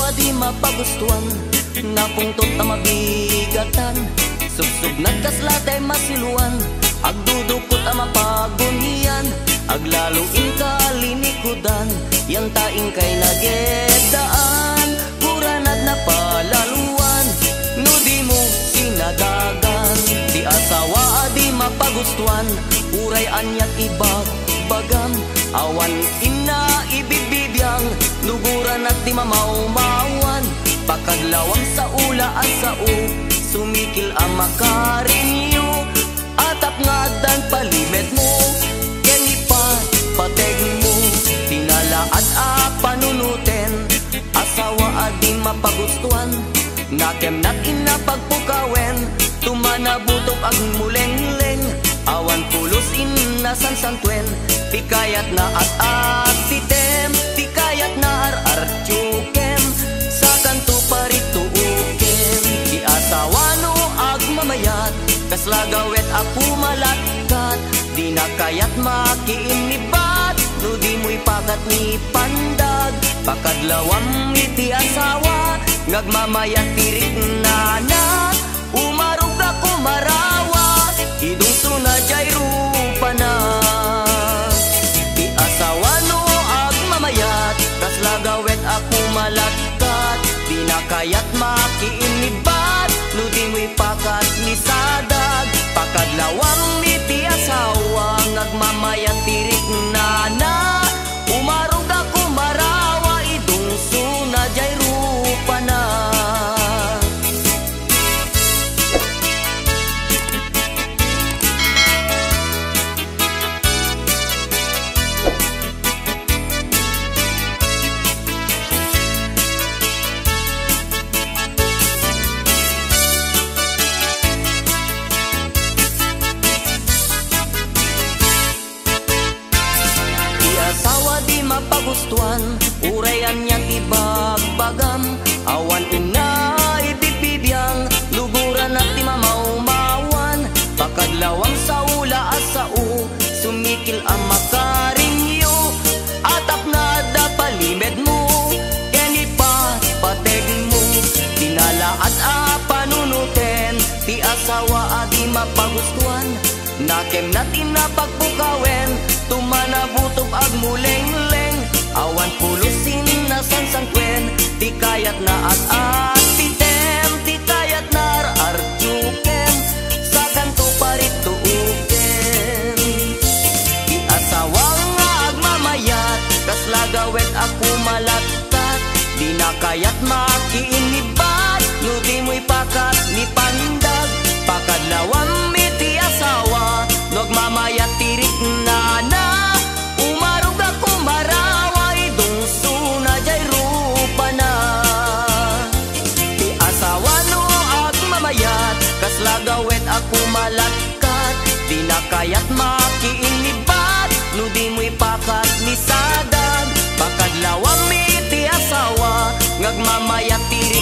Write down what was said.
asawa di mapagustuhan, napungtot na mabigatan, subsub nagkaslatay masiluan, agdudukot ang mapagunian, aglaluin kalinikudan, yang taing kay nagedaan, kuranad na palaluan, no di mo sinadagan. Di asawa di mapagustuhan, uray anyat ibagbagan, awan ina ibibibiyang, luguran at di mamaumawan, pakadlawang sa ula at sa sumikil ang makarinyo, atap nga dan palimed mo, kenipat pateg mo, tinala at panunutin, asawa di mapagustuhan, nakem nat ina pagpukawen, tumanabutok ang muleng-leng, awan pulos inasan santwen, tikayat na at asitem, tikayat na ar-artyukem, sa kanto parito ukem, di asawa no agmamayat, kaslagawet ako malatkat, di na kayat makiinibat, no di mo'y pakat ni pandag, pakadlawam iti asawa, ngagmamayat tirik na umarog ako marawa, idong sunadjay rupa na. Di asawa no agmamayat, kaslagawet ako malagkat, di na kayat makiinibat, no di mo'y pakat ni sadag, pakadlawang iti asawa, ngagmamayat tirik na umarog ako marawa, idong sunadjay rupa na. Mapagustuhan, urayan niya ibagbagam, awan ina ibibibiyang, luguran at di mamaumawan, pakadlawang sa ula at sa sumikil ang makarinyo, atap na dapalimed mo, kenipat pateg mo, dinala at panunutin, ti asawa di mapagustuhan, nakem natin na pagpukawen, tumanabutok ag muleng-leng, awan pulusin na sansangkwen, ti kayat na at atitem, ti kayat na ar-artyukem, sa kanto parito ukem. Di asawang nga agmamayat, kaslagawet ako malagkat, di na kayat makiinibat, no di mo'y pakat ni pandag, pakadlawang iti asawa, nagmamayat tirik na umarog ako marawa, idong sunadjay rupa na. Di asawa no agmamayat, kaslagawet ako malagkat, di na kayat makiinibat, no di mo'y pakat ni sadag, pakadlawang iti asawa, ngagmamayat tirik